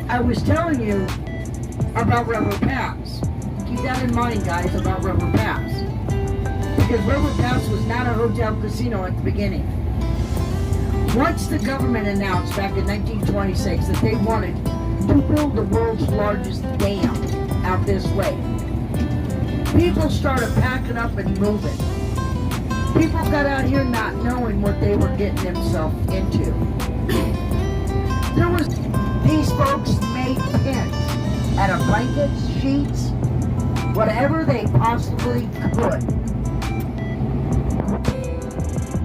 I was telling you about River Pass. Keep that in mind, guys, about River Pass. Because River Pass was not a hotel casino at the beginning. Once the government announced back in 1926 that they wanted to build the world's largest dam out this way, people started packing up and moving. People got out here not knowing what they were getting themselves into. These folks made tents out of blankets, sheets, whatever they possibly could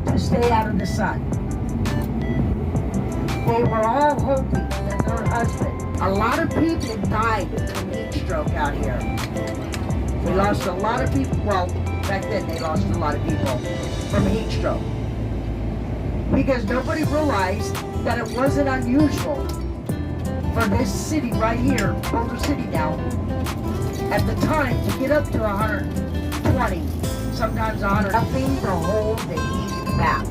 to stay out of the sun. They were all hoping that their husband, a lot of people died from heat stroke out here. We lost a lot of people, well, back then they lost a lot of people from heat stroke. Because nobody realized that it wasn't unusual for this city right here, Boulder City now, at the time to get up to 120, sometimes 100, nothing to hold the heat back.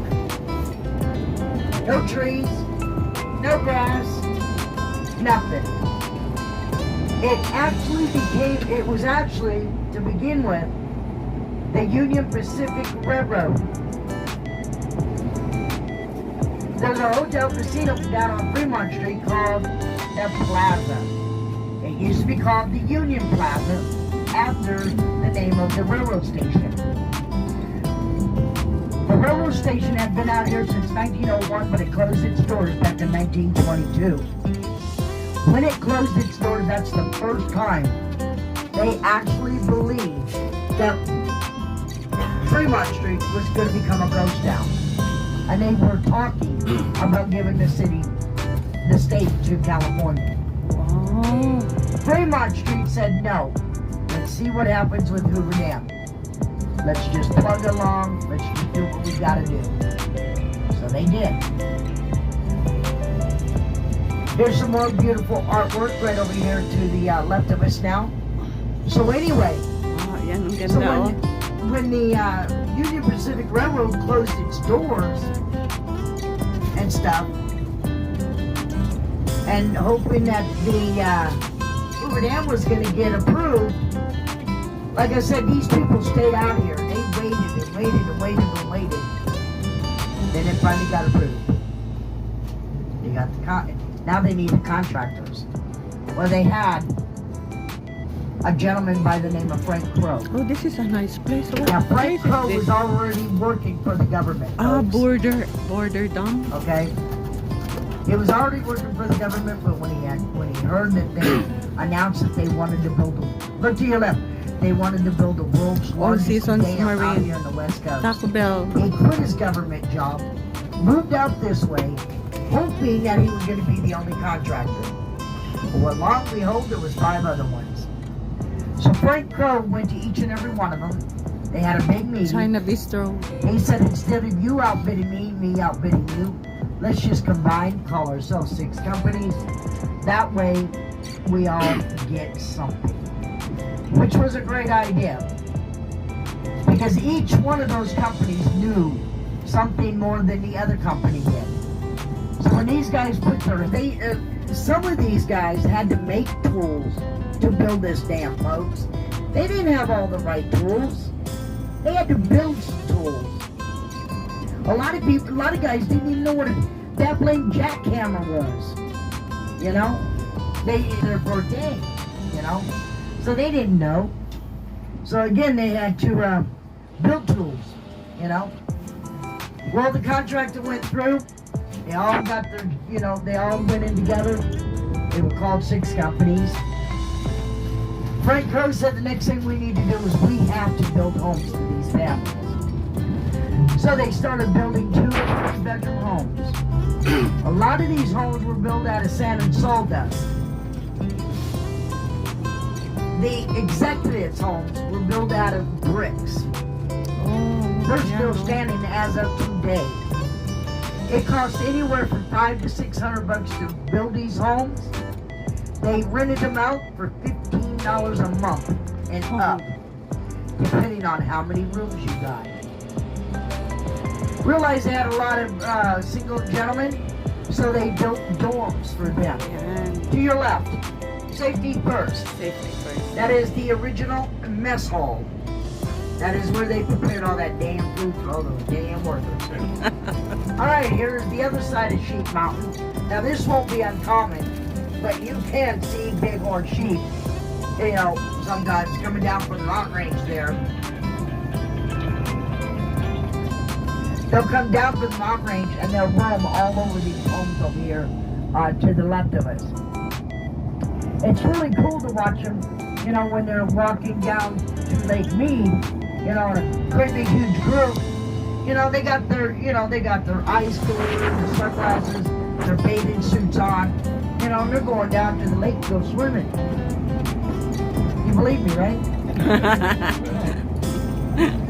No trees, no grass, nothing. It was actually, to begin with, the Union Pacific Railroad. There's a hotel casino down on Fremont Street called the Plaza. It used to be called the Union Plaza after the name of the railroad station. The railroad station had been out here since 1901, but it closed its doors back in 1922. When it closed its doors, that's the first time they actually believed that Fremont Street was going to become a ghost town. And they were talking about giving the state to California. Oh. Fremont Street said no. Let's see what happens with Hoover Dam. Let's just plug along. Let's just do what we gotta do. So they did. Here's some more beautiful artwork right over here to the left of us now. So anyway, Yan ang so ganda, when the Union Pacific Railroad closed its doors and stuff, and hoping that the Hoover Dam was going to get approved, like I said, these people stayed out here. They waited and waited and waited and waited. Then it finally got approved. They got now they needed contractors. Well, they had a gentleman by the name of Frank Crow. Oh, this is a nice place. What Now, Frank place Crow is was this? already working for the government. folks. Border dam. Okay? He was already working for the government, but when he heard that they announced that they wanted to build look to your left, they wanted to build the world's largest Seasons dam out Marine. here on the West Coast. Taco Bell. He quit his government job, moved out this way, hoping that he was going to be the only contractor. But what long and behold, there was 5 other ones. So Frank Crow went to each and every one of them. They had a big meeting. China Bistro. He said, instead of you outbidding me outbidding you, let's just combine, call ourselves 6 companies. That way, we all get something. Which was a great idea. Because each one of those companies knew something more than the other company did. So when these guys put some of these guys had to make tools to build this dam, folks. They didn't have all the right tools. They had to build some tools. A lot of guys didn't even know what a baffling jackhammer was. You know? They either for a day, you know? So they didn't know. So again, they had to build tools, you know? Well, the contractor went through. They all got their, they all went in together. They were called 6 companies. Frank Crow said the next thing we need to do is we have to build homes for these families. So they started building 2 and 3-bedroom homes. A lot of these homes were built out of sand and sawdust. The executives' homes were built out of bricks. They're still standing as of today. It costs anywhere from $500 to $600 to build these homes. They rented them out for $15 a month and up, depending on how many rooms you got. Realized they had a lot of single gentlemen, so they built dorms for them. To your left. Safety first. Safety first. That is the original mess hall. That is where they prepared all that damn food for all those damn workers. Alright, here's the other side of Sheep Mountain. Now this won't be uncommon, but you can see bighorn sheep, you know, sometimes coming down from the mountain range there. They'll come down from the mountain range and they'll roam all over these homes over here to the left of us. It's really cool to watch them, you know, when they're walking down to Lake Mead, you know, in a great big huge group. You know, they got their ice coolers, their sunglasses, their bathing suits on. You know, and they're going down to the lake to go swimming. You believe me, right?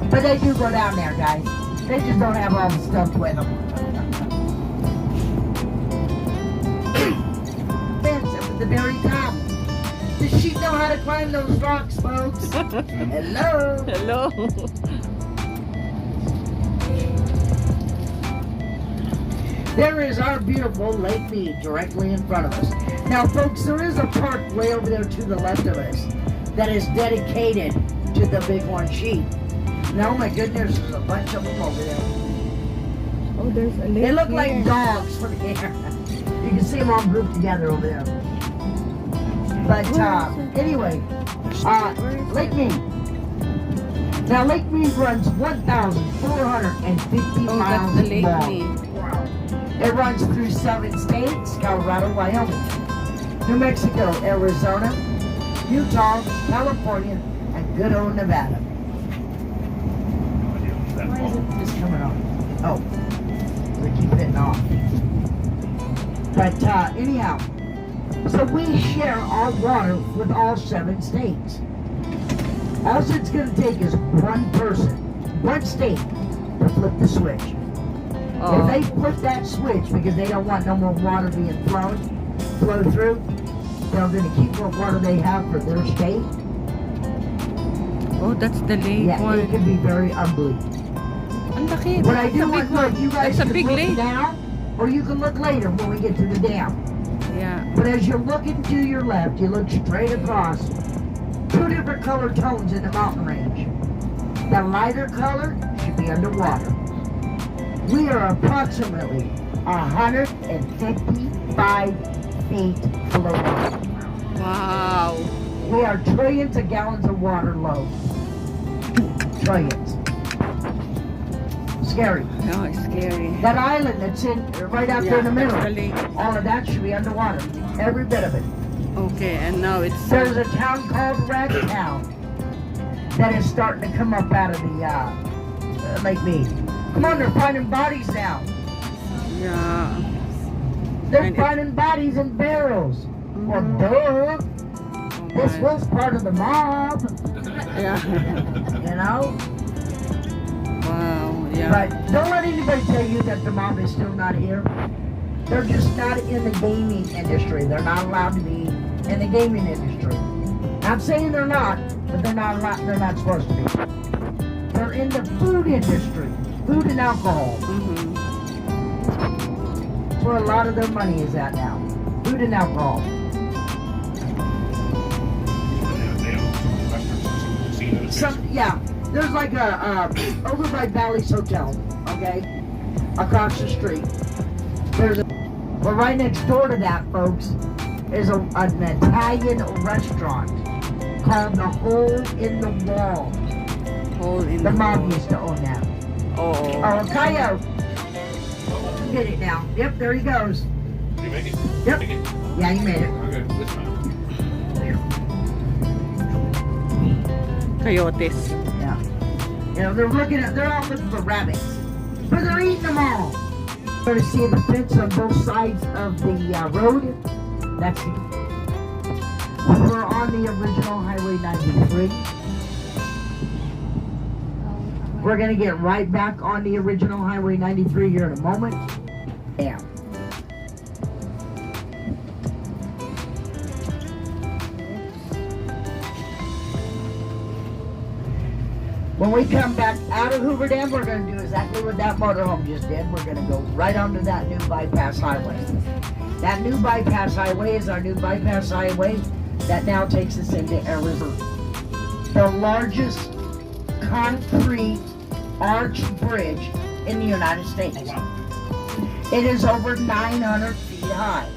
But they do go down there, guys. They just don't have all the stuff with them. Fence up at the very top. The sheep know how to climb those rocks, folks. Hello. Hello. There is our beautiful Lake Mead directly in front of us. Now, folks, there is a park way over there to the left of us that is dedicated to the bighorn sheep. Now, oh my goodness, there's a bunch of them over there. Oh, there's a lake. They look here. like dogs from the air. You can see them all grouped together over there. But anyway, Lake Mead. Now, Lake Mead runs 1,450 Oh, miles that's the Lake long. Mead. It runs through 7 states: Colorado, Wyoming, New Mexico, Arizona, Utah, California, and good old Nevada. Why is it just coming on? Oh, they keep hitting off. But anyhow, so we share our water with all 7 states. All it's going to take is one person, one state, to flip the switch. Oh. If they flip that switch because they don't want no more water being flow through, they're going to keep what water they have for their state. Oh, that's the lake Yeah, one. it can be very ugly. Ang laki. What I That's a do big want, look, one. you guys That's a can big look lake. now, or you can look later when we get to the dam. Yeah. But as you're looking to your left, you look straight across 2 different color tones in the mountain range. The lighter color should be underwater. We are approximately 155 feet below water. Wow. We are trillions of gallons of water low. Trillions. Scary. No, it's scary. That island that's right out there in the middle, that's the lake. all of that should be underwater. Every bit of it. Okay, and now it's There's a town called Ragtown that is starting to come up out of the Lake Mead. Come on, they're finding bodies now. yeah. They're And finding bodies in barrels. Well, duh. Oh This my. was part of the mob, Yeah. you know? Wow. Yeah. But don't let anybody tell you that the mob is still not here. They're just not in the gaming industry. They're not allowed to be in the gaming industry. I'm saying they're not, but they're not supposed to be. They're in the food industry, food and alcohol. Mm-hmm. That's where a lot of their money is at now. Food and alcohol. There's like a over by Valley's Hotel, okay, across the street. Well, right next door to that, folks, is an Italian restaurant called the Hole in the Wall. Hole in The mob wall. used to own that. Oh. Oh, coyote. Get it now. Yep, there he goes. Did you make it? Yep. Make it? Yeah, you made it. Okay, this time. Coyotes. Yeah. You know, they're out looking for rabbits. But they're eating them all. You're going to see the fence on both sides of the road. That's we're on the original Highway 93. We're going to get right back on the original Highway 93 here in a moment. Yeah. When we come back out of Hoover Dam, we're going to do exactly what that motorhome just did. We're going to go right onto that new bypass highway. That new bypass highway is our new bypass highway that now takes us into Arizona. The largest concrete arch bridge in the United States. It is over 900 feet high.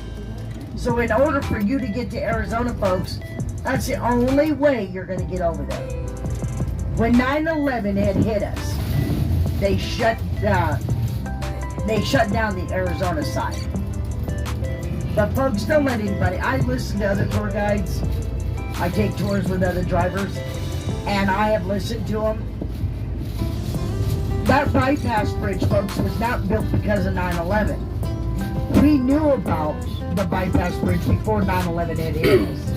So in order for you to get to Arizona, folks, that's the only way you're going to get over there. When 9/11 had hit us, they shut down the Arizona side. But folks, don't let anybody. I listen to other tour guides. I take tours with other drivers, and I have listened to them. That bypass bridge, folks, was not built because of 9/11. We knew about the bypass bridge before 9/11 had hit us.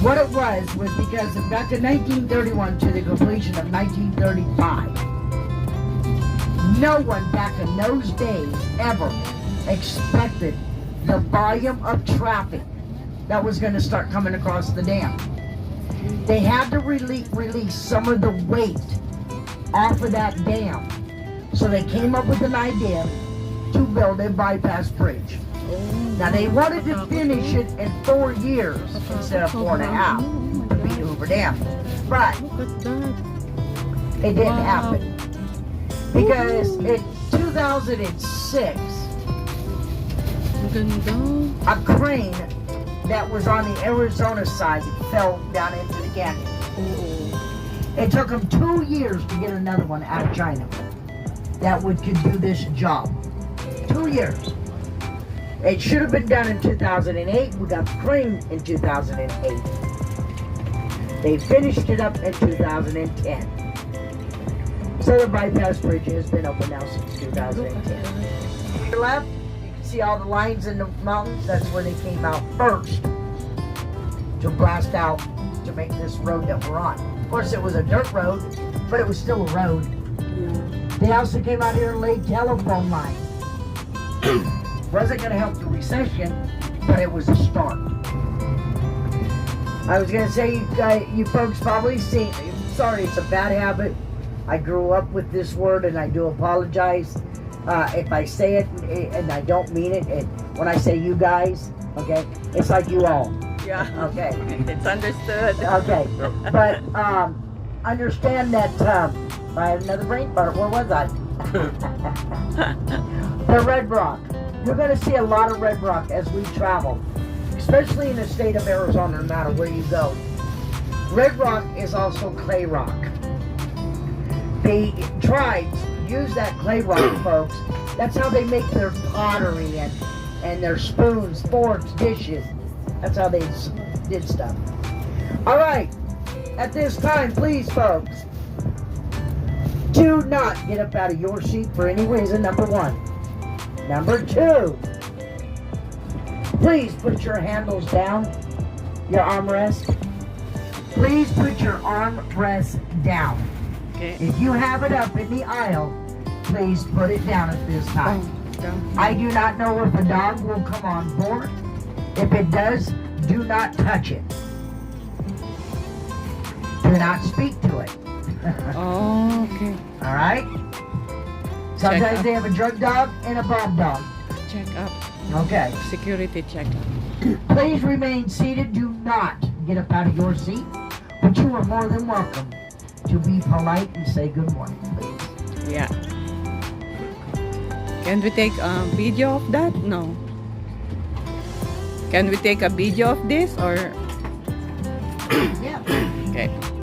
What it was because back in 1931 to the completion of 1935, no one back in those days ever expected the volume of traffic that was going to start coming across the dam. They had to release some of the weight off of that dam. So they came up with an idea to build a bypass bridge. Now they wanted to finish it in 4 years instead of 4.5 to beat Hoover Dam. But it didn't happen. Because in 2006, a crane that was on the Arizona side fell down into the canyon. It took them 2 years to get another one out of China that could do this job. 2 years. It should have been done in 2008. We got the crane in 2008. They finished it up in 2010. So the bypass bridge has been open now since 2010. To your left, you can see all the lines in the mountains. That's where they came out first to blast out to make this road that we're on. Of course, it was a dirt road, but it was still a road. They also came out here and laid telephone lines. Wasn't going to help the recession, but it was a start. I was going to say, you folks probably seen, sorry, it's a bad habit. I grew up with this word, and I do apologize if I say it and I don't mean it. When I say you guys, okay, it's like you all. Yeah. Okay. It's understood. Okay. But understand that I had another brain fart. Where was I? The red rock. You're going to see a lot of red rock as we travel, especially in the state of Arizona, no matter where you go. Red rock is also clay rock. The tribes use that clay rock, folks. That's how they make their pottery and their spoons, forks, dishes. That's how they did stuff. All right. At this time, please, folks, do not get up out of your seat for any reason, number one. Number two, please put your handles down, your armrest. Please put your armrest down. Okay. If you have it up in the aisle, please put it down at this time. I do not know if a dog will come on board. If it does, do not touch it. Do not speak to it. Oh, okay. All right? Sometimes they have a drug dog and a bomb dog. Check up. Okay. Security check up. Please remain seated. Do not get up out of your seat. But you are more than welcome to be polite and say good morning, please. Yeah. Can we take a video of that? No. Can we take a video of this or? Yeah. Okay.